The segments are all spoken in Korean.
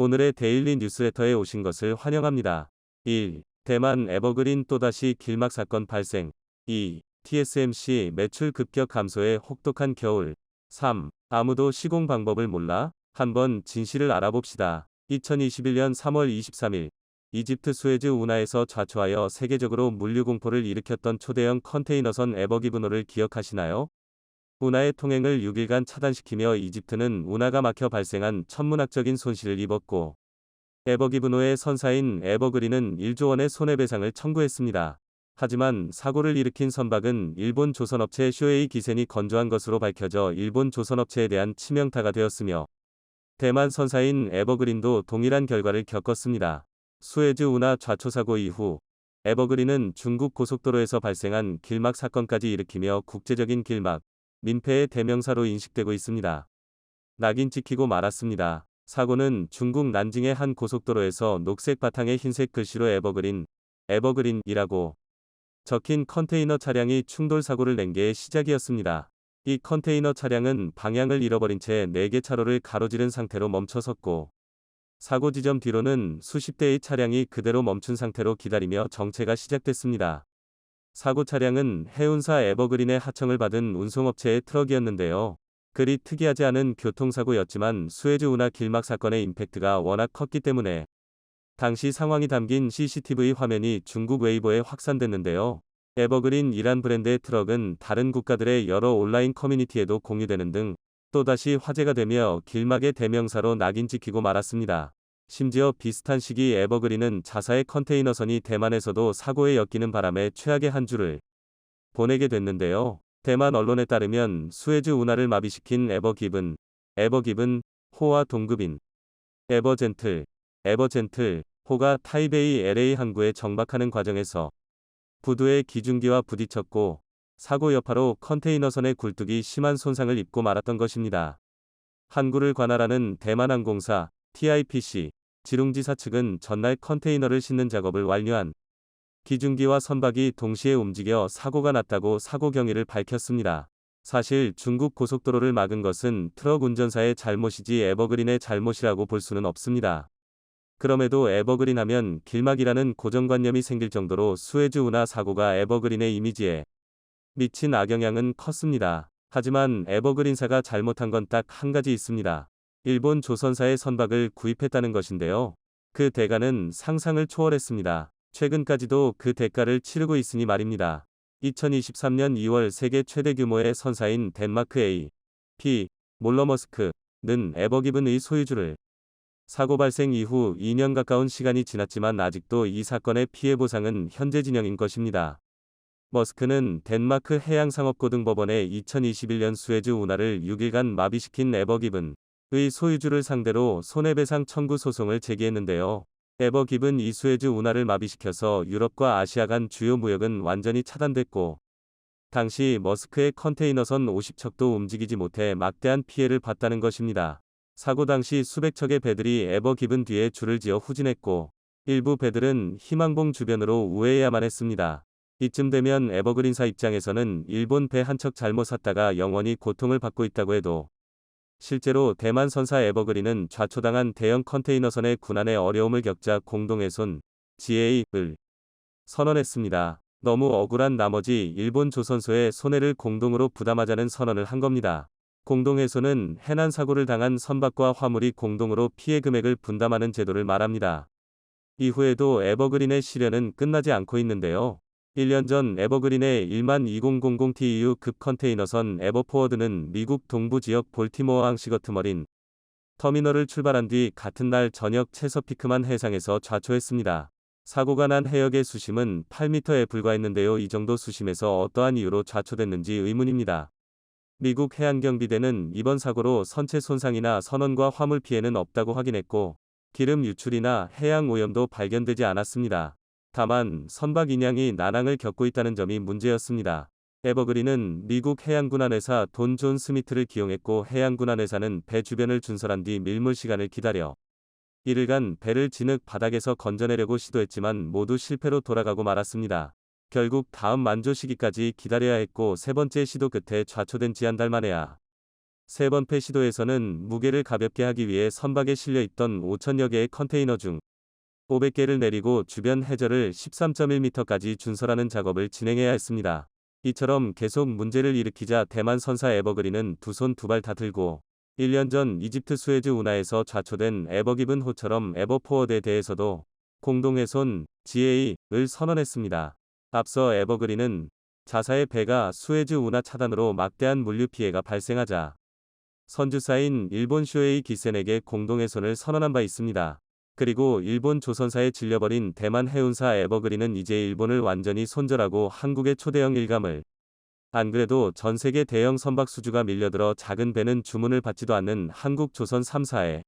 오늘의 데일리 뉴스레터에 오신 것을 환영합니다. 1. 대만 에버그린 또다시 길막 사건 발생. 2. TSMC 매출 급격 감소에 혹독한 겨울. 3. 아무도 시공 방법을 몰라? 한번 진실을 알아봅시다. 2021년 3월 23일 이집트 수에즈 운하에서 좌초하여 세계적으로 물류 공포를 일으켰던 초대형 컨테이너선 에버기브노를 기억하시나요? 운하의 통행을 6일간 차단시키며 이집트는 운하가 막혀 발생한 천문학적인 손실을 입었고, 에버기브노의 선사인 에버그린은 1조 원의 손해배상을 청구했습니다. 하지만 사고를 일으킨 선박은 일본 조선업체 쇼에이 기센이 건조한 것으로 밝혀져 일본 조선업체에 대한 치명타가 되었으며, 대만 선사인 에버그린도 동일한 결과를 겪었습니다. 수에즈 운하 좌초 사고 이후 에버그린은 중국 고속도로에서 발생한 길막 사건까지 일으키며 국제적인 길막, 민폐의 대명사로 인식되고 있습니다. 낙인 찍히고 말았습니다. 사고는 중국 난징의 한 고속도로에서 녹색 바탕에 흰색 글씨로 에버그린이라고 적힌 컨테이너 차량이 충돌 사고를 낸 게 시작이었습니다. 이 컨테이너 차량은 방향을 잃어버린 채 4개 차로를 가로지른 상태로 멈춰섰고, 사고 지점 뒤로는 수십 대의 차량이 그대로 멈춘 상태로 기다리며 정체가 시작됐습니다. 사고 차량은 해운사 에버그린의 하청을 받은 운송업체의 트럭이었는데요. 그리 특이하지 않은 교통사고였지만 수에즈 운하 길막 사건의 임팩트가 워낙 컸기 때문에 당시 상황이 담긴 CCTV 화면이 중국 웨이보에 확산됐는데요. 에버그린이란 브랜드의 트럭은 다른 국가들의 여러 온라인 커뮤니티에도 공유되는 등 또다시 화제가 되며 길막의 대명사로 낙인 찍히고 말았습니다. 심지어 비슷한 시기 에버그린은 자사의 컨테이너선이 대만에서도 사고에 엮이는 바람에 최악의 한 주를 보내게 됐는데요. 대만 언론에 따르면 수에즈 운하를 마비시킨 에버기븐 호와 동급인 에버젠틀 호가 타이베이 LA 항구에 정박하는 과정에서 부두의 기중기와 부딪혔고, 사고 여파로 컨테이너선의 굴뚝이 심한 손상을 입고 말았던 것입니다. 항구를 관할하는 대만항공사 TIPC 지룽지사 측은 전날 컨테이너를 싣는 작업을 완료한 기중기와 선박이 동시에 움직여 사고가 났다고 사고 경위를 밝혔습니다. 사실 중국 고속도로를 막은 것은 트럭 운전사의 잘못이지 에버그린의 잘못이라고 볼 수는 없습니다. 그럼에도 에버그린 하면 길막이라는 고정관념이 생길 정도로 수에즈 운하 사고가 에버그린의 이미지에 미친 악영향은 컸습니다. 하지만 에버그린사가 잘못한 건 딱 한 가지 있습니다. 일본 조선사의 선박을 구입했다는 것인데요. 그 대가는 상상을 초월했습니다. 최근까지도 그 대가를 치르고 있으니 말입니다. 2023년 2월 세계 최대 규모의 선사인 덴마크 A.P. 몰러머스크는 에버기븐의 소유주를 사고 발생 이후 2년 가까운 시간이 지났지만 아직도 이 사건의 피해 보상은 현재 진영인 것입니다. 머스크는 덴마크 해양상업고등법원에 2021년 수에즈 운하를 6일간 마비시킨 에버기븐의 소유주를 상대로 손해배상 청구 소송을 제기했는데요. 에버기븐 이 수에즈 운하를 마비시켜서 유럽과 아시아 간 주요 무역은 완전히 차단됐고, 당시 머스크의 컨테이너선 50척도 움직이지 못해 막대한 피해를 봤다는 것입니다. 사고 당시 수백 척의 배들이 에버기븐 뒤에 줄을 지어 후진했고, 일부 배들은 희망봉 주변으로 우회해야만 했습니다. 이쯤 되면 에버그린사 입장에서는 일본 배 한 척 잘못 샀다가 영원히 고통을 받고 있다고 해도, 실제로 대만 선사 에버그린은 좌초당한 대형 컨테이너선의 군안의 어려움을 겪자 공동훼손 GA를 선언했습니다. 너무 억울한 나머지 일본 조선소의 손해를 공동으로 부담하자는 선언을 한 겁니다. 공동훼손은 해난 사고를 당한 선박과 화물이 공동으로 피해 금액을 분담하는 제도를 말합니다. 이후에도 에버그린의 시련은 끝나지 않고 있는데요. 1년 전 에버그린의 12000TEU급 컨테이너선 에버포워드는 미국 동부 지역 볼티모어 항시거트 머린 터미널을 출발한 뒤 같은 날 저녁 체서피크만 해상에서 좌초했습니다. 사고가 난 해역의 수심은 8m에 불과했는데요. 이 정도 수심에서 어떠한 이유로 좌초됐는지 의문입니다. 미국 해양경비대는 이번 사고로 선체 손상이나 선원과 화물 피해는 없다고 확인했고, 기름 유출이나 해양 오염도 발견되지 않았습니다. 다만 선박 인양이 난항을 겪고 있다는 점이 문제였습니다. 에버그린은 미국 해양군안회사 돈 존 스미트를 기용했고, 해양군안회사는 배 주변을 준설한 뒤 밀물 시간을 기다려 이틀간 배를 진흙 바닥에서 건져내려고 시도했지만 모두 실패로 돌아가고 말았습니다. 결국 다음 만조 시기까지 기다려야 했고, 세 번째 시도 끝에 좌초된 지한달 만에야 세 번째 시도에서는 무게를 가볍게 하기 위해 선박에 실려 있던 5,000여 개의 컨테이너 중 500개를 내리고 주변 해저를 13.1m까지 준설하는 작업을 진행해야 했습니다. 이처럼 계속 문제를 일으키자 대만 선사 에버그린은 두 손 두 발 다 들고 1년 전 이집트 수에즈 운하에서 좌초된 에버기븐 호처럼 에버포워드에 대해서도 공동훼손 GA를 선언했습니다. 앞서 에버그린은 자사의 배가 수에즈 운하 차단으로 막대한 물류 피해가 발생하자 선주사인 일본 쇼에이 기센에게 공동훼손을 선언한 바 있습니다. 그리고 일본 조선사에 질려버린 대만 해운사 에버그린은 이제 일본을 완전히 손절하고 한국의 초대형 일감을, 안 그래도 전 세계 대형 선박 수주가 밀려들어 작은 배는 주문을 받지도 않는 한국 조선 3사에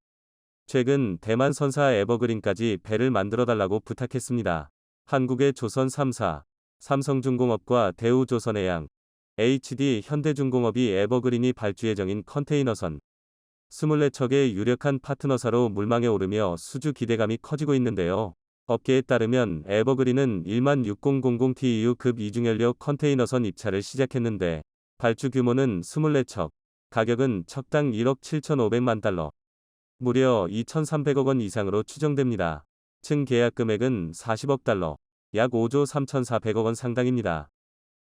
최근 대만 선사 에버그린까지 배를 만들어달라고 부탁했습니다. 한국의 조선 3사, 삼성중공업과 대우조선해양, HD 현대중공업이 에버그린이 발주 예정인 컨테이너선 24척의 유력한 파트너사로 물망에 오르며 수주 기대감이 커지고 있는데요. 업계에 따르면 에버그린은 16000 TEU급 이중연료 컨테이너선 입찰을 시작했는데 발주 규모는 24척, 가격은 척당 1억 7,500만 달러, 무려 2,300억 원 이상으로 추정됩니다. 층 계약 금액은 40억 달러, 약 5조 3,400억 원 상당입니다.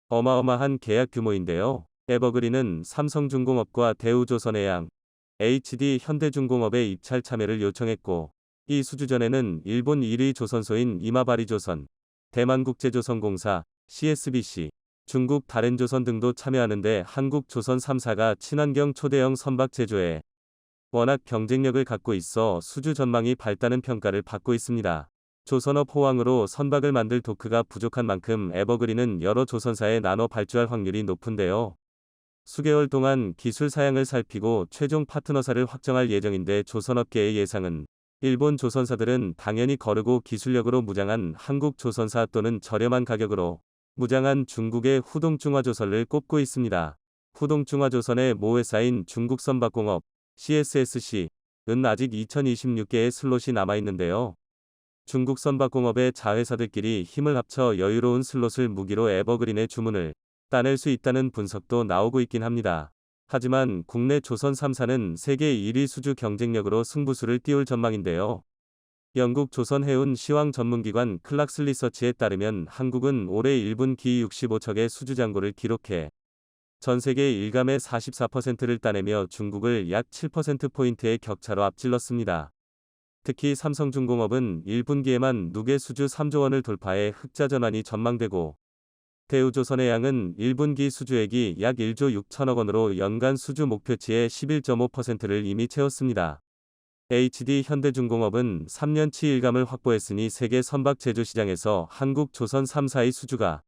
어마어마한 계약 규모인데요. 에버그린은 삼성중공업과 대우조선해양, HD 현대중공업의 입찰 참여를 요청했고, 이 수주 전에는 일본 1위 조선소인 이마바리조선, 대만국제조선공사, CSBC, 중국 다렌조선 등도 참여하는데 한국 조선 3사가 친환경 초대형 선박 제조에 워낙 경쟁력을 갖고 있어 수주 전망이 밝다는 평가를 받고 있습니다. 조선업 호황으로 선박을 만들 도크가 부족한 만큼 에버그린은 여러 조선사에 나눠 발주할 확률이 높은데요. 수개월 동안 기술 사양을 살피고 최종 파트너사를 확정할 예정인데 조선업계의 예상은 일본 조선사들은 당연히 거르고 기술력으로 무장한 한국 조선사 또는 저렴한 가격으로 무장한 중국의 후동중화조선을 꼽고 있습니다. 후동중화조선의 모회사인 중국선박공업 CSSC는 아직 2026개의 슬롯이 남아있는데요. 중국 선박공업의 자회사들끼리 힘을 합쳐 여유로운 슬롯을 무기로 에버그린의 주문을 따낼 수 있다는 분석도 나오고 있긴 합니다. 하지만 국내 조선 3사는 세계 1위 수주 경쟁력으로 승부수를 띄울 전망인데요. 영국 조선해운 시황 전문기관 클락스 리서치에 따르면 한국은 올해 1분기 65척의 수주 잔고를 기록해 전 세계 일감의 44%를 따내며 중국을 약 7%포인트의 격차로 앞질렀습니다. 특히 삼성중공업은 1분기에만 누계 수주 3조 원을 돌파해 흑자 전환이 전망되고, 대우조선해양은 1분기 수주액이 약 1조 6천억 원으로 연간 수주 목표치의 11.5%를 이미 채웠습니다. HD 현대중공업은 3년치 일감을 확보했으니 세계 선박 제조 시장에서 한국 조선 3사의 수주가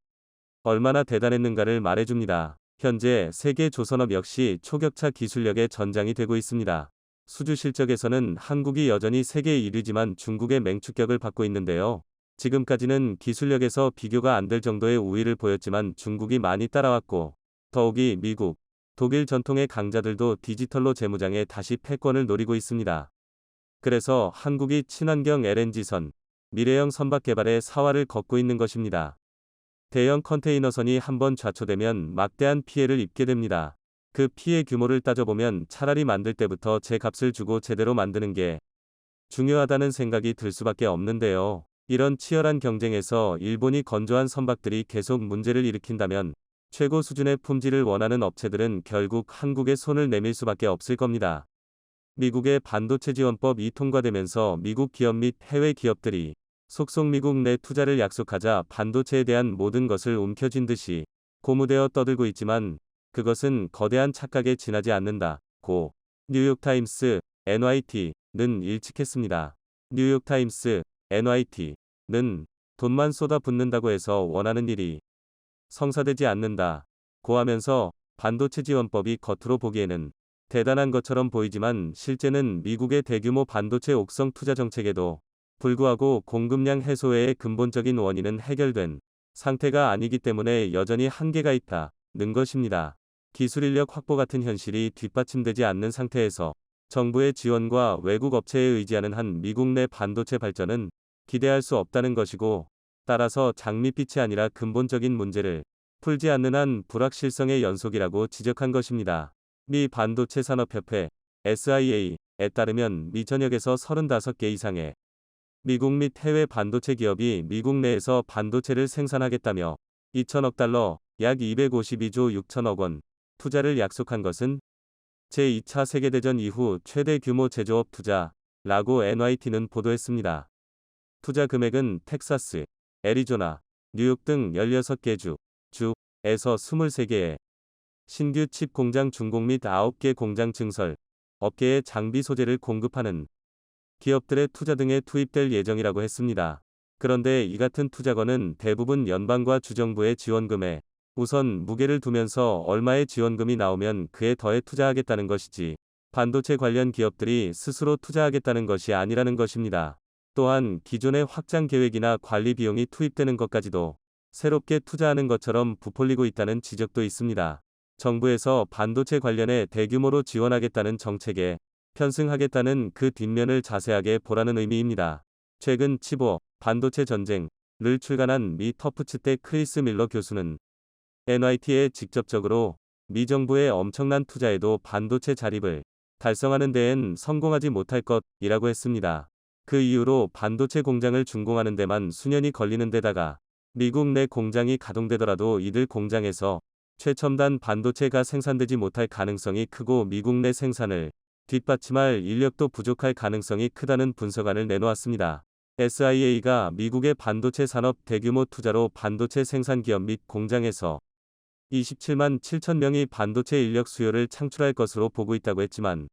얼마나 대단했는가를 말해줍니다. 현재 세계 조선업 역시 초격차 기술력의 전장이 되고 있습니다. 수주 실적에서는 한국이 여전히 세계 1위지만 중국의 맹추격을 받고 있는데요. 지금까지는 기술력에서 비교가 안 될 정도의 우위를 보였지만 중국이 많이 따라왔고, 더욱이 미국, 독일 전통의 강자들도 디지털로 재무장에 다시 패권을 노리고 있습니다. 그래서 한국이 친환경 LNG선, 미래형 선박 개발에 사활을 걷고 있는 것입니다. 대형 컨테이너선이 한번 좌초되면 막대한 피해를 입게 됩니다. 그 피해 규모를 따져보면 차라리 만들 때부터 제 값을 주고 제대로 만드는 게 중요하다는 생각이 들 수밖에 없는데요. 이런 치열한 경쟁에서 일본이 건조한 선박들이 계속 문제를 일으킨다면 최고 수준의 품질을 원하는 업체들은 결국 한국에 손을 내밀 수밖에 없을 겁니다. 미국의 반도체 지원법이 통과되면서 미국 기업 및 해외 기업들이 속속 미국 내 투자를 약속하자 반도체에 대한 모든 것을 움켜쥔 듯이 고무되어 떠들고 있지만 그것은 거대한 착각에 지나지 않는다고 뉴욕타임스, NYT는 일찍했습니다. 뉴욕타임스, NYT는 돈만 쏟아붓는다고 해서 원하는 일이 성사되지 않는다고 하면서 반도체 지원법이 겉으로 보기에는 대단한 것처럼 보이지만 실제는 미국의 대규모 반도체 옥성 투자 정책에도 불구하고 공급량 해소 외의 근본적인 원인은 해결된 상태가 아니기 때문에 여전히 한계가 있다는 것입니다. 기술 인력 확보 같은 현실이 뒷받침되지 않는 상태에서 정부의 지원과 외국 업체에 의지하는 한 미국 내 반도체 발전은 기대할 수 없다는 것이고, 따라서 장밋빛이 아니라 근본적인 문제를 풀지 않는 한 불확실성의 연속이라고 지적한 것입니다. 미 반도체 산업협회 SIA에 따르면 미 전역에서 35개 이상의 미국 및 해외 반도체 기업이 미국 내에서 반도체를 생산하겠다며 2천억 달러, 약 252조 6천억 원 투자를 약속한 것은 제2차 세계대전 이후 최대 규모 제조업 투자라고 NYT는 보도했습니다. 투자 금액은 텍사스, 애리조나, 뉴욕 등 16개 주에서 23개의 신규 칩 공장 준공 및 9개 공장 증설, 업계에 장비 소재를 공급하는 기업들의 투자 등에 투입될 예정이라고 했습니다. 그런데 이 같은 투자건은 대부분 연방과 주정부의 지원금에 우선 무게를 두면서 얼마의 지원금이 나오면 그에 더해 투자하겠다는 것이지 반도체 관련 기업들이 스스로 투자하겠다는 것이 아니라는 것입니다. 또한 기존의 확장 계획이나 관리 비용이 투입되는 것까지도 새롭게 투자하는 것처럼 부풀리고 있다는 지적도 있습니다. 정부에서 반도체 관련해 대규모로 지원하겠다는 정책에 편승하겠다는 그 뒷면을 자세하게 보라는 의미입니다. 최근 칩5 반도체 전쟁을 출간한 미 터프츠대 크리스 밀러 교수는 NYT에 직접적으로 미 정부의 엄청난 투자에도 반도체 자립을 달성하는 데엔 성공하지 못할 것이라고 했습니다. 그 이후로 반도체 공장을 준공하는 데만 수년이 걸리는 데다가 미국 내 공장이 가동되더라도 이들 공장에서 최첨단 반도체가 생산되지 못할 가능성이 크고 미국 내 생산을 뒷받침할 인력도 부족할 가능성이 크다는 분석안을 내놓았습니다. SIA가 미국의 반도체 산업 대규모 투자로 반도체 생산 기업 및 공장에서 27만 7천 명의 반도체 인력 수요를 창출할 것으로 보고 있다고 했지만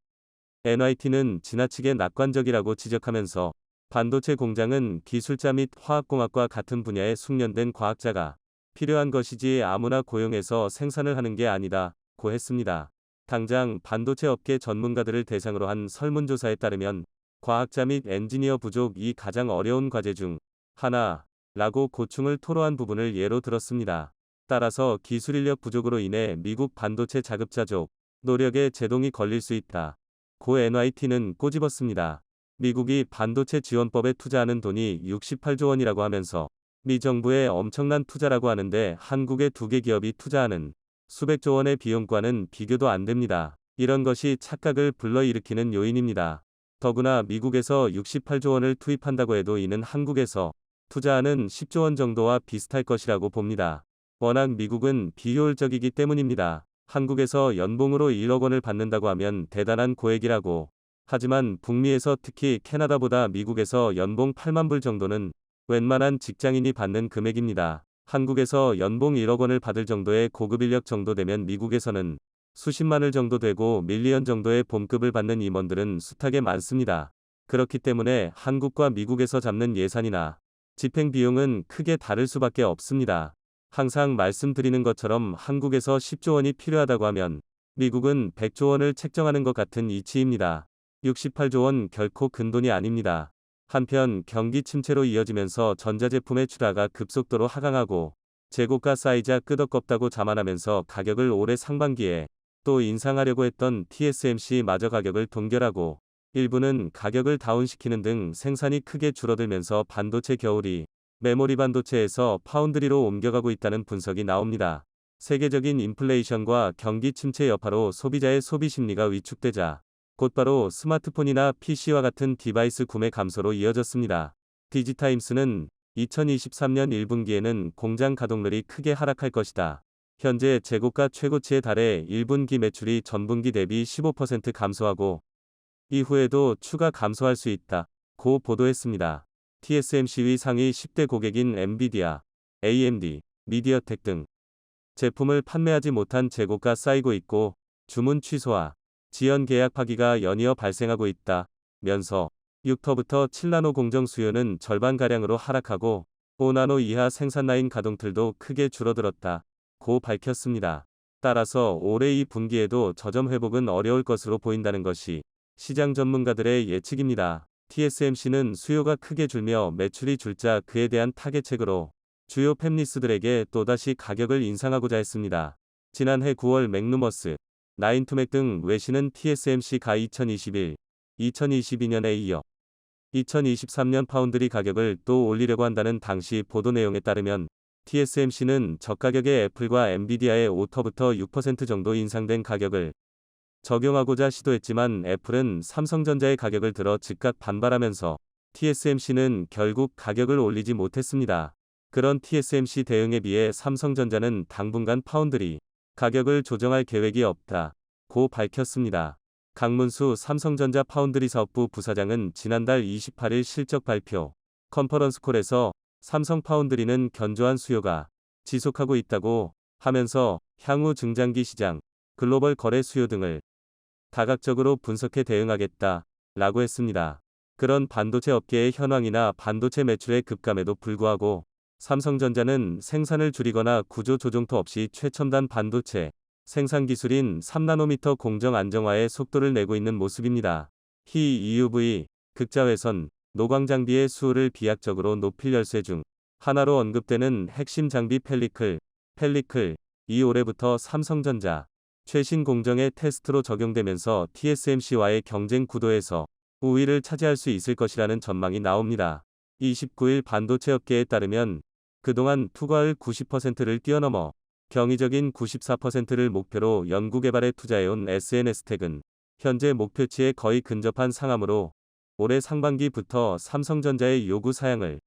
NYT는 지나치게 낙관적이라고 지적하면서 반도체 공장은 기술자 및 화학공학과 같은 분야의 숙련된 과학자가 필요한 것이지 아무나 고용해서 생산을 하는 게 아니다고 했습니다. 당장 반도체 업계 전문가들을 대상으로 한 설문조사에 따르면 과학자 및 엔지니어 부족이 가장 어려운 과제 중 하나라고 고충을 토로한 부분을 예로 들었습니다. 따라서 기술 인력 부족으로 인해 미국 반도체 자급자족 노력에 제동이 걸릴 수 있다. 고 NYT는 꼬집었습니다. 미국이 반도체 지원법에 투자하는 돈이 68조 원이라고 하면서 미 정부의 엄청난 투자라고 하는데 한국의 2개 기업이 투자하는 수백조 원의 비용과는 비교도 안 됩니다. 이런 것이 착각을 불러일으키는 요인입니다. 더구나 미국에서 68조 원을 투입한다고 해도 이는 한국에서 투자하는 10조 원 정도와 비슷할 것이라고 봅니다. 워낙 미국은 비효율적이기 때문입니다. 한국에서 연봉으로 1억 원을 받는다고 하면 대단한 고액이라고. 하지만 북미에서 특히 캐나다보다 미국에서 연봉 8만 불 정도는 웬만한 직장인이 받는 금액입니다. 한국에서 연봉 1억 원을 받을 정도의 고급 인력 정도 되면 미국에서는 수십만을 정도 되고 밀리언 정도의 봄급을 받는 임원들은 숱하게 많습니다. 그렇기 때문에 한국과 미국에서 잡는 예산이나 집행 비용은 크게 다를 수밖에 없습니다. 항상 말씀드리는 것처럼 한국에서 10조 원이 필요하다고 하면 미국은 100조 원을 책정하는 것 같은 이치입니다. 68조 원 결코 큰돈이 아닙니다. 한편 경기 침체로 이어지면서 전자제품의 출하가 급속도로 하강하고 재고가 쌓이자 끄덕겁다고 자만하면서 가격을 올해 상반기에 또 인상하려고 했던 TSMC마저 가격을 동결하고 일부는 가격을 다운시키는 등 생산이 크게 줄어들면서 반도체 겨울이 메모리 반도체에서 파운드리로 옮겨가고 있다는 분석이 나옵니다. 세계적인 인플레이션과 경기 침체 여파로 소비자의 소비 심리가 위축되자 곧바로 스마트폰이나 PC와 같은 디바이스 구매 감소로 이어졌습니다. 디지타임스는 2023년 1분기에는 공장 가동률이 크게 하락할 것이다. 현재 재고가 최고치에 달해 1분기 매출이 전분기 대비 15% 감소하고 이후에도 추가 감소할 수 있다. 고 보도했습니다. TSMC의 상위 10대 고객인 엔비디아, AMD, 미디어텍 등 제품을 판매하지 못한 재고가 쌓이고 있고 주문 취소와 지연 계약 파기가 연이어 발생하고 있다면서 6터부터 7나노 공정 수요는 절반가량으로 하락하고 5나노 이하 생산 라인 가동틀도 크게 줄어들었다고 밝혔습니다. 따라서 올해 2분기에도 저점 회복은 어려울 것으로 보인다는 것이 시장 전문가들의 예측입니다. TSMC는 수요가 크게 줄며 매출이 줄자 그에 대한 타겟책으로 주요 팹리스들에게 또다시 가격을 인상하고자 했습니다. 지난해 9월 맥루머스, 나인투맥 등 외신은 TSMC가 2022년에 이어 2023년 파운드리 가격을 또 올리려고 한다는 당시 보도 내용에 따르면 TSMC는 저가격의 애플과 엔비디아의 5터부터 6% 정도 인상된 가격을 적용하고자 시도했지만 애플은 삼성전자의 가격을 들어 즉각 반발하면서 TSMC는 결국 가격을 올리지 못했습니다. 그런 TSMC 대응에 비해 삼성전자는 당분간 파운드리 가격을 조정할 계획이 없다고 밝혔습니다. 강문수 삼성전자 파운드리 사업부 부사장은 지난달 28일 실적 발표 컨퍼런스콜에서 삼성 파운드리는 견조한 수요가 지속하고 있다고 하면서 향후 증장기 시장, 글로벌 거래 수요 등을 다각적으로 분석해 대응하겠다라고 했습니다. 그런 반도체 업계의 현황이나 반도체 매출의 급감에도 불구하고 삼성전자는 생산을 줄이거나 구조 조정도 없이 최첨단 반도체 생산 기술인 3나노미터 공정 안정화에 속도를 내고 있는 모습입니다. 히 EUV, 극자외선, 노광 장비의 수요를 비약적으로 높일 열쇠 중 하나로 언급되는 핵심 장비 펠리클이 올해부터 삼성전자 최신 공정의 테스트로 적용되면서 TSMC와의 경쟁 구도에서 우위를 차지할 수 있을 것이라는 전망이 나옵니다. 29일 반도체 업계에 따르면 그동안 투과율 90%를 뛰어넘어 경이적인 94%를 목표로 연구개발에 투자해온 SNS텍은 현재 목표치에 거의 근접한 상황으로 올해 상반기부터 삼성전자의 요구 사양을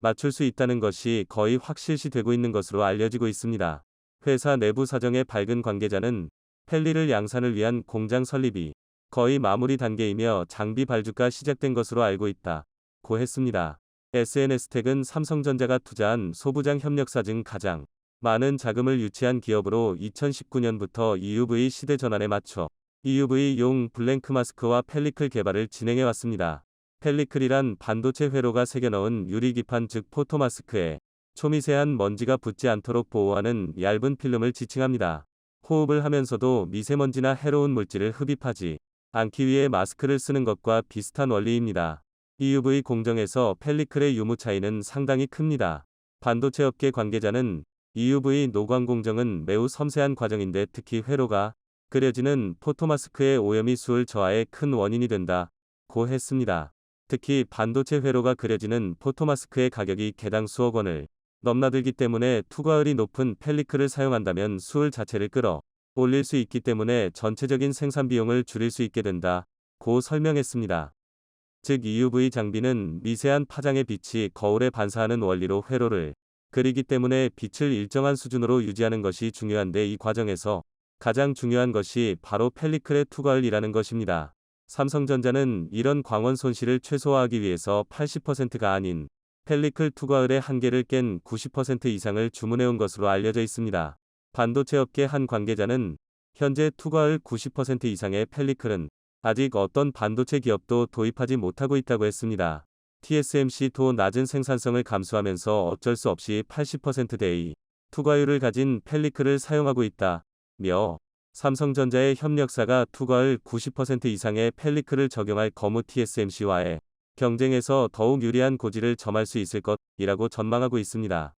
맞출 수 있다는 것이 거의 확실시되고 있는 것으로 알려지고 있습니다. 회사 내부 사정에 밝은 관계자는 펠리를 양산을 위한 공장 설립이 거의 마무리 단계이며 장비 발주가 시작된 것으로 알고 있다고 했습니다. SNS텍은 삼성전자가 투자한 소부장 협력사 중 가장 많은 자금을 유치한 기업으로 2019년부터 EUV 시대 전환에 맞춰 EUV용 블랭크 마스크와 펠리클 개발을 진행해 왔습니다. 펠리클이란 반도체 회로가 새겨넣은 유리기판 즉 포토마스크에 초미세한 먼지가 붙지 않도록 보호하는 얇은 필름을 지칭합니다. 호흡을 하면서도 미세먼지나 해로운 물질을 흡입하지 않기 위해 마스크를 쓰는 것과 비슷한 원리입니다. EUV 공정에서 펠리클의 유무 차이는 상당히 큽니다. 반도체 업계 관계자는 EUV 노광 공정은 매우 섬세한 과정인데 특히 회로가 그려지는 포토마스크의 오염이 수율 저하에 큰 원인이 된다고 했습니다. 특히 반도체 회로가 그려지는 포토마스크의 가격이 개당 수억 원을 넘나들기 때문에 투과율이 높은 펠리클을 사용한다면 수율 자체를 끌어 올릴 수 있기 때문에 전체적인 생산 비용을 줄일 수 있게 된다고 설명했습니다. 즉 EUV 장비는 미세한 파장의 빛이 거울에 반사하는 원리로 회로를 그리기 때문에 빛을 일정한 수준으로 유지하는 것이 중요한데 이 과정에서 가장 중요한 것이 바로 펠리클의 투과율이라는 것입니다. 삼성전자는 이런 광원 손실을 최소화하기 위해서 80%가 아닌 펠리클 투과율의 한계를 깬 90% 이상을 주문해온 것으로 알려져 있습니다. 반도체 업계 한 관계자는 현재 투과율 90% 이상의 펠리클은 아직 어떤 반도체 기업도 도입하지 못하고 있다고 했습니다. TSMC도 낮은 생산성을 감수하면서 어쩔 수 없이 80%대의 투과율을 가진 펠리클을 사용하고 있다며 삼성전자의 협력사가 투과율 90% 이상의 펠리클을 적용할 거무 TSMC와의 경쟁에서 더욱 유리한 고지를 점할 수 있을 것이라고 전망하고 있습니다.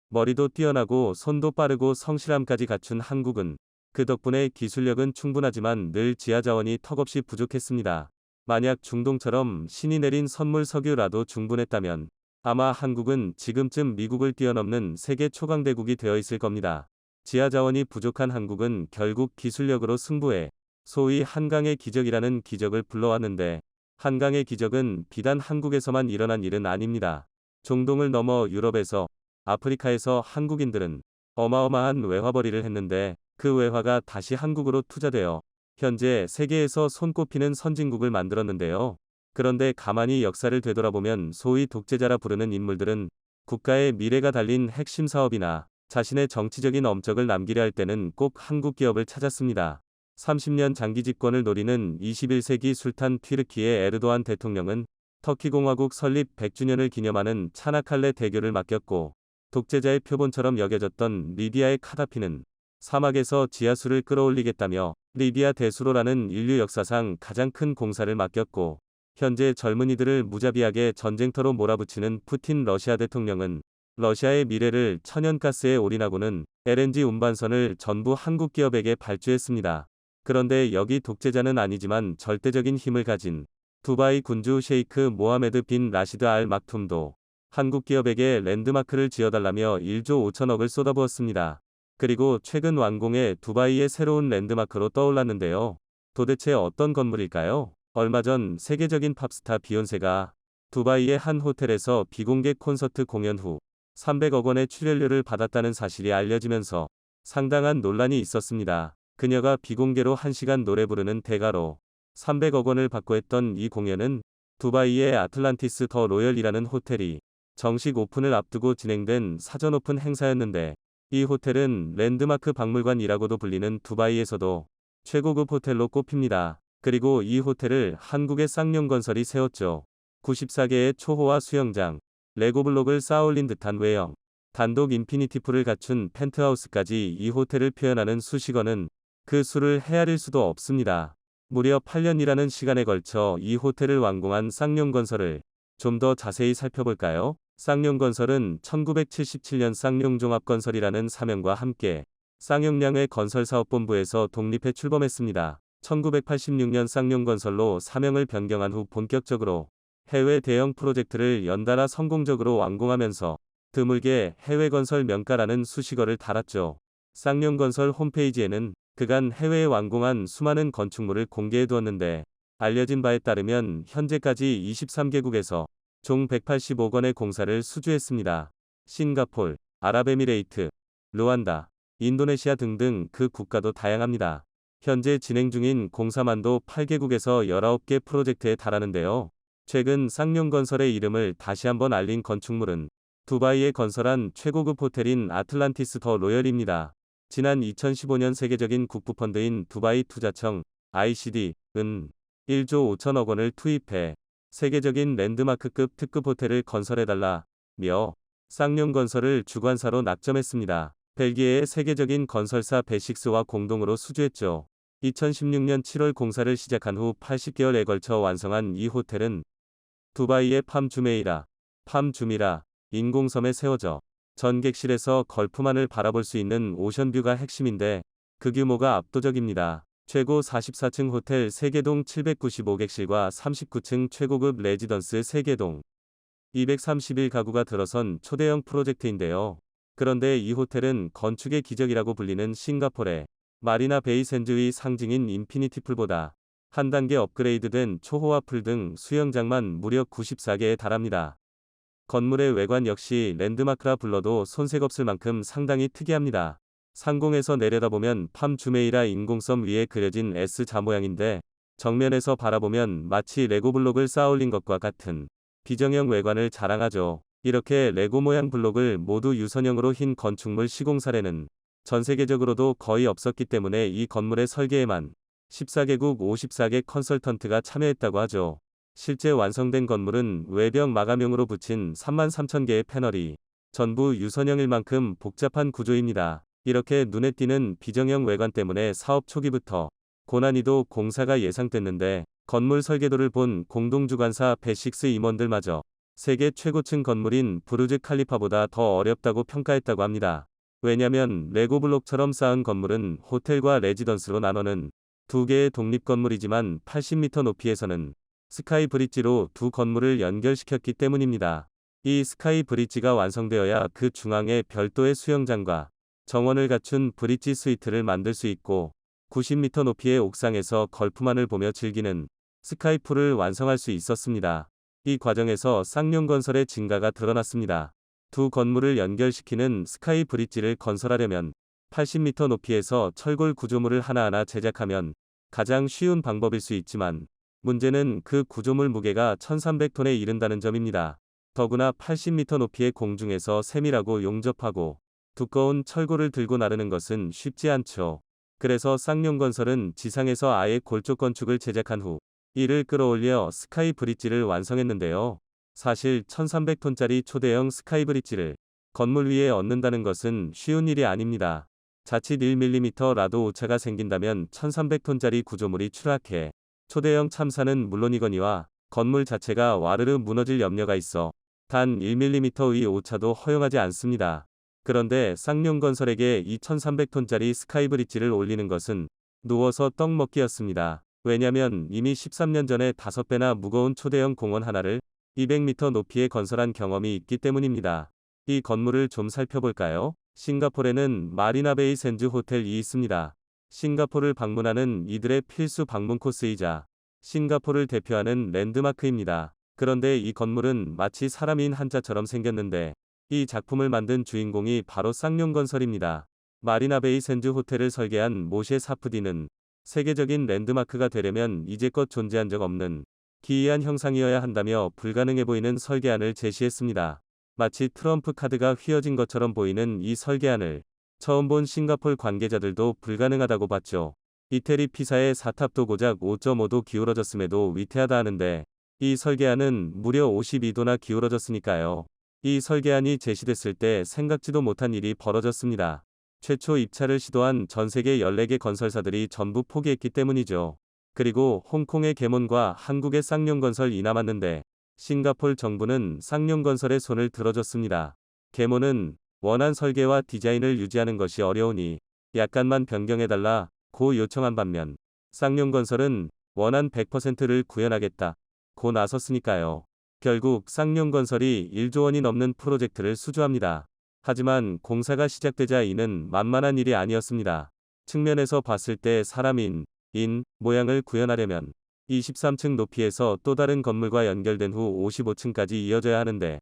머리도 뛰어나고 손도 빠르고 성실함까지 갖춘 한국은 그 덕분에 기술력은 충분하지만 늘 지하자원이 턱없이 부족했습니다. 만약 중동처럼 신이 내린 선물 석유라도 충분했다면 아마 한국은 지금쯤 미국을 뛰어넘는 세계 초강대국이 되어 있을 겁니다. 지하자원이 부족한 한국은 결국 기술력으로 승부해 소위 한강의 기적이라는 기적을 불러왔는데 한강의 기적은 비단 한국에서만 일어난 일은 아닙니다. 중동을 넘어 유럽에서 아프리카에서 한국인들은 어마어마한 외화벌이를 했는데 그 외화가 다시 한국으로 투자되어 현재 세계에서 손꼽히는 선진국을 만들었는데요. 그런데 가만히 역사를 되돌아보면 소위 독재자라 부르는 인물들은 국가의 미래가 달린 핵심 사업이나 자신의 정치적인 업적을 남기려 할 때는 꼭 한국 기업을 찾았습니다. 30년 장기 집권을 노리는 21세기 술탄 튀르키의 에르도안 대통령은 터키 공화국 설립 100주년을 기념하는 차나칼레 대교를 맡겼고 독재자의 표본처럼 여겨졌던 리비아의 카다피는 사막에서 지하수를 끌어올리겠다며 리비아 대수로라는 인류 역사상 가장 큰 공사를 맡겼고 현재 젊은이들을 무자비하게 전쟁터로 몰아붙이는 푸틴 러시아 대통령은 러시아의 미래를 천연가스에 올인하고는 LNG 운반선을 전부 한국 기업에게 발주했습니다. 그런데 여기 독재자는 아니지만 절대적인 힘을 가진 두바이 군주 셰이크 모하메드 빈 라시드 알 막툼도 한국 기업에게 랜드마크를 지어달라며 1조 5천억을 쏟아부었습니다. 그리고 최근 완공해 두바이의 새로운 랜드마크로 떠올랐는데요. 도대체 어떤 건물일까요? 얼마 전 세계적인 팝스타 비욘세가 두바이의 한 호텔에서 비공개 콘서트 공연 후 300억 원의 출연료를 받았다는 사실이 알려지면서 상당한 논란이 있었습니다. 그녀가 비공개로 1시간 노래 부르는 대가로 300억 원을 받고 했던 이 공연은 두바이의 아틀란티스 더 로열이라는 호텔이 정식 오픈을 앞두고 진행된 사전 오픈 행사였는데, 이 호텔은 랜드마크 박물관이라고도 불리는 두바이에서도 최고급 호텔로 꼽힙니다. 그리고 이 호텔을 한국의 쌍용건설이 세웠죠. 94개의 초호화 수영장, 레고블록을 쌓아올린 듯한 외형, 단독 인피니티풀을 갖춘 펜트하우스까지 이 호텔을 표현하는 수식어는 그 수를 헤아릴 수도 없습니다. 무려 8년이라는 시간에 걸쳐 이 호텔을 완공한 쌍용건설을 좀 더 자세히 살펴볼까요? 쌍용건설은 1977년 쌍용종합건설이라는 사명과 함께 쌍용량의 건설사업본부에서 독립해 출범했습니다. 1986년 쌍용건설로 사명을 변경한 후 본격적으로 해외 대형 프로젝트를 연달아 성공적으로 완공하면서 드물게 해외건설 명가라는 수식어를 달았죠. 쌍용건설 홈페이지에는 그간 해외에 완공한 수많은 건축물을 공개해 두었는데, 알려진 바에 따르면 현재까지 23개국에서 총 185억 원의 공사를 수주했습니다. 싱가폴, 아랍에미레이트, 루안다, 인도네시아 등등 그 국가도 다양합니다. 현재 진행 중인 공사만도 8개국에서 19개 프로젝트에 달하는데요. 최근 쌍용건설의 이름을 다시 한번 알린 건축물은 두바이에 건설한 최고급 호텔인 아틀란티스 더 로열입니다. 지난 2015년 세계적인 국부펀드인 두바이 투자청 ICD은 1조 5천억 원을 투입해 세계적인 랜드마크급 특급 호텔을 건설해달라며 쌍용건설을 주관사로 낙점했습니다. 벨기에의 세계적인 건설사 베식스와 공동으로 수주했죠. 2016년 7월 공사를 시작한 후 80개월에 걸쳐 완성한 이 호텔은 두바이의 팜 주메이라 인공섬에 세워져 전객실에서 걸프만을 바라볼 수 있는 오션뷰가 핵심인데, 그 규모가 압도적입니다. 최고 44층 호텔 3개동 795객실과 39층 최고급 레지던스 3개동 231가구가 들어선 초대형 프로젝트인데요. 그런데 이 호텔은 건축의 기적이라고 불리는 싱가포르의 마리나 베이 샌즈의 상징인 인피니티풀보다 한 단계 업그레이드된 초호화 풀 등 수영장만 무려 94개에 달합니다. 건물의 외관 역시 랜드마크라 불러도 손색 없을 만큼 상당히 특이합니다. 상공에서 내려다보면 팜 주메이라 인공섬 위에 그려진 S자 모양인데, 정면에서 바라보면 마치 레고블록을 쌓아올린 것과 같은 비정형 외관을 자랑하죠. 이렇게 레고 모양 블록을 모두 유선형으로 흰 건축물 시공 사례는 전 세계적으로도 거의 없었기 때문에 이 건물의 설계에만 14개국 54개 컨설턴트가 참여했다고 하죠. 실제 완성된 건물은 외벽 마감용으로 붙인 33,000개의 패널이 전부 유선형일 만큼 복잡한 구조입니다. 이렇게 눈에 띄는 비정형 외관 때문에 사업 초기부터 고난이도 공사가 예상됐는데, 건물 설계도를 본 공동주관사 베식스 임원들마저 세계 최고층 건물인 부르즈 칼리파보다 더 어렵다고 평가했다고 합니다. 왜냐면 레고블록처럼 쌓은 건물은 호텔과 레지던스로 나눠는 두 개의 독립 건물이지만 80m 높이에서는 스카이 브릿지로 두 건물을 연결시켰기 때문입니다. 이 스카이 브릿지가 완성되어야 그 중앙에 별도의 수영장과 정원을 갖춘 브릿지 스위트를 만들 수 있고, 90m 높이의 옥상에서 걸프만을 보며 즐기는 스카이풀을 완성할 수 있었습니다. 이 과정에서 쌍용건설의 진가가 드러났습니다. 두 건물을 연결시키는 스카이 브릿지를 건설하려면 80m 높이에서 철골 구조물을 하나하나 제작하면 가장 쉬운 방법일 수 있지만, 문제는 그 구조물 무게가 1300톤에 이른다는 점입니다. 더구나 80m 높이의 공중에서 세밀하고 용접하고 두꺼운 철골을 들고 나르는 것은 쉽지 않죠. 그래서 쌍용건설은 지상에서 아예 골조 건축을 제작한 후 이를 끌어올려 스카이 브릿지를 완성했는데요. 사실 1300톤짜리 초대형 스카이 브릿지를 건물 위에 얹는다는 것은 쉬운 일이 아닙니다. 자칫 1mm라도 오차가 생긴다면 1300톤짜리 구조물이 추락해 초대형 참사는 물론이거니와 건물 자체가 와르르 무너질 염려가 있어 단 1mm의 오차도 허용하지 않습니다. 그런데 쌍용건설에게 이 1300톤짜리 스카이 브릿지를 올리는 것은 누워서 떡 먹기였습니다. 왜냐면 이미 13년 전에 5배나 무거운 초대형 공원 하나를 200m 높이에 건설한 경험이 있기 때문입니다. 이 건물을 좀 살펴볼까요? 싱가포르에는 마리나 베이 샌즈 호텔이 있습니다. 싱가포르를 방문하는 이들의 필수 방문 코스이자 싱가포르를 대표하는 랜드마크입니다. 그런데 이 건물은 마치 사람인 한자처럼 생겼는데 이 작품을 만든 주인공이 바로 쌍용건설입니다. 마리나베이 샌즈 호텔을 설계한 모셰 사프디는 세계적인 랜드마크가 되려면 이제껏 존재한 적 없는 기이한 형상이어야 한다며 불가능해 보이는 설계안을 제시했습니다. 마치 트럼프 카드가 휘어진 것처럼 보이는 이 설계안을 처음 본 싱가폴 관계자들도 불가능하다고 봤죠. 이태리 피사의 사탑도 고작 5.5도 기울어졌음에도 위태하다 하는데 이 설계안은 무려 52도나 기울어졌으니까요. 이 설계안이 제시됐을 때 생각지도 못한 일이 벌어졌습니다. 최초 입찰을 시도한 전 세계 14개 건설사들이 전부 포기했기 때문이죠. 그리고 홍콩의 계몬과 한국의 쌍용건설이 남았는데 싱가폴 정부는 쌍용건설에 손을 들어줬습니다. 계몬은 원한 설계와 디자인을 유지하는 것이 어려우니 약간만 변경해달라 고 요청한 반면 쌍용건설은 원한 100%를 구현하겠다 고 나섰으니까요. 결국 쌍용건설이 1조 원이 넘는 프로젝트를 수주합니다. 하지만 공사가 시작되자 이는 만만한 일이 아니었습니다. 측면에서 봤을 때 사람인 모양을 구현하려면 23층 높이에서 또 다른 건물과 연결된 후 55층까지 이어져야 하는데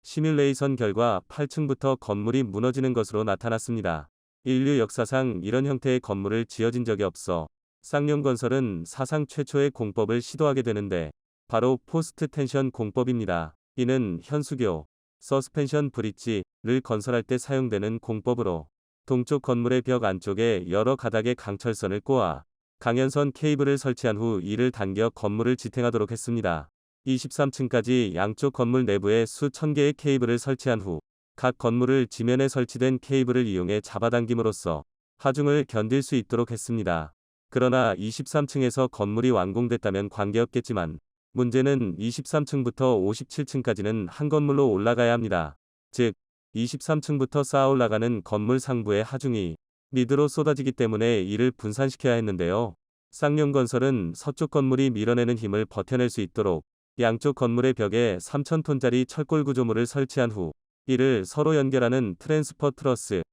시뮬레이션 결과 8층부터 건물이 무너지는 것으로 나타났습니다. 인류 역사상 이런 형태의 건물을 지어진 적이 없어 쌍용건설은 사상 최초의 공법을 시도하게 되는데 바로 포스트 텐션 공법입니다. 이는 현수교, 서스펜션 브릿지를 건설할 때 사용되는 공법으로 동쪽 건물의 벽 안쪽에 여러 가닥의 강철선을 꼬아 강연선 케이블을 설치한 후 이를 당겨 건물을 지탱하도록 했습니다. 23층까지 양쪽 건물 내부에 수천 개의 케이블을 설치한 후 각 건물을 지면에 설치된 케이블을 이용해 잡아당김으로써 하중을 견딜 수 있도록 했습니다. 그러나 23층에서 건물이 완공됐다면 관계없겠지만 문제는 23층부터 57층까지는 한 건물로 올라가야 합니다. 즉 23층부터 쌓아 올라가는 건물 상부의 하중이 미드로 쏟아지기 때문에 이를 분산시켜야 했는데요. 쌍용건설은 서쪽 건물이 밀어내는 힘을 버텨낼 수 있도록 양쪽 건물의 벽에 3,000톤짜리 철골 구조물을 설치한 후 이를 서로 연결하는 트랜스퍼 트러스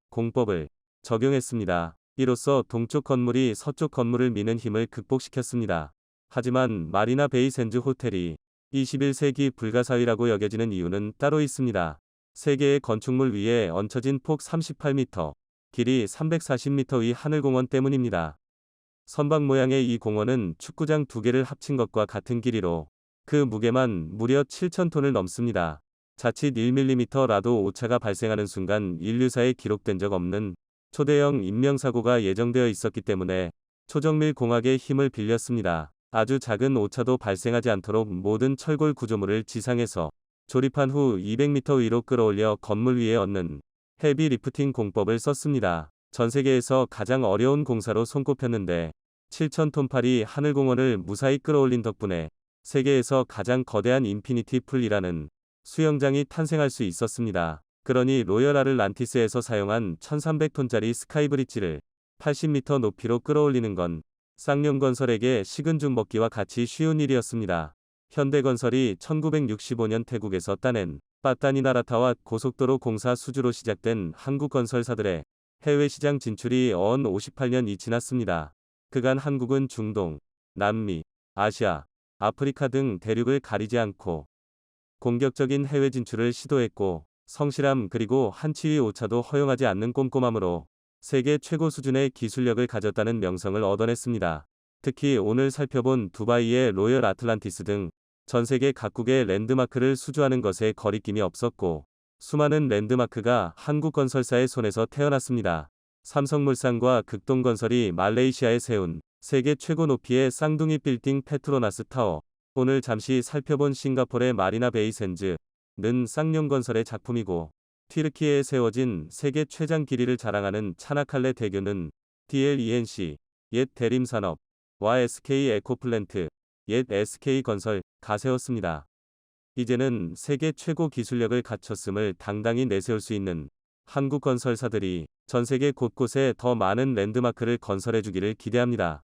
공법을 적용했습니다. 이로써 동쪽 건물이 서쪽 건물을 미는 힘을 극복시켰습니다. 하지만 마리나 베이 샌즈 호텔이 21세기 불가사의라고 여겨지는 이유는 따로 있습니다. 세계의 건축물 위에 얹혀진 폭 38m, 길이 340m의 하늘공원 때문입니다. 선박 모양의 이 공원은 축구장 2개를 합친 것과 같은 길이로 그 무게만 무려 7,000톤을 넘습니다. 자칫 1mm라도 오차가 발생하는 순간 인류사에 기록된 적 없는 초대형 인명사고가 예정되어 있었기 때문에 초정밀 공학의 힘을 빌렸습니다. 아주 작은 오차도 발생하지 않도록 모든 철골 구조물을 지상에서 조립한 후 200m 위로 끌어올려 건물 위에 얹는 헤비 리프팅 공법을 썼습니다. 전 세계에서 가장 어려운 공사로 손꼽혔는데 7,000톤파리 하늘공원을 무사히 끌어올린 덕분에 세계에서 가장 거대한 인피니티 풀이라는 수영장이 탄생할 수 있었습니다. 그러니 로열 아틀란티스에서 사용한 1,300톤짜리 스카이브리지를 80m 높이로 끌어올리는 건 쌍용건설에게 식은 죽 먹기와 같이 쉬운 일이었습니다. 현대건설이 1965년 태국에서 따낸 빠따니 나라타와 고속도로 공사 수주로 시작된 한국 건설사들의 해외 시장 진출이 언 58년이 지났습니다. 그간 한국은 중동, 남미, 아시아, 아프리카 등 대륙을 가리지 않고 공격적인 해외 진출을 시도했고 성실함 그리고 한치의 오차도 허용하지 않는 꼼꼼함으로 세계 최고 수준의 기술력을 가졌다는 명성을 얻어냈습니다. 특히 오늘 살펴본 두바이의 로열 아틀란티스 등 전 세계 각국의 랜드마크를 수주하는 것에 거리낌이 없었고 수많은 랜드마크가 한국 건설사의 손에서 태어났습니다. 삼성물산과 극동건설이 말레이시아에 세운 세계 최고 높이의 쌍둥이 빌딩 페트로나스 타워. 오늘 잠시 살펴본 싱가포르의 마리나 베이 샌즈는 쌍용건설의 작품이고 튀르키예에 세워진 세계 최장 길이를 자랑하는 차나칼레 대교는 DLENC, 옛 대림산업, 와 SK 에코플랜트, 옛 SK건설, 가 세웠습니다. 이제는 세계 최고 기술력을 갖췄음을 당당히 내세울 수 있는 한국 건설사들이 전 세계 곳곳에 더 많은 랜드마크를 건설해 주기를 기대합니다.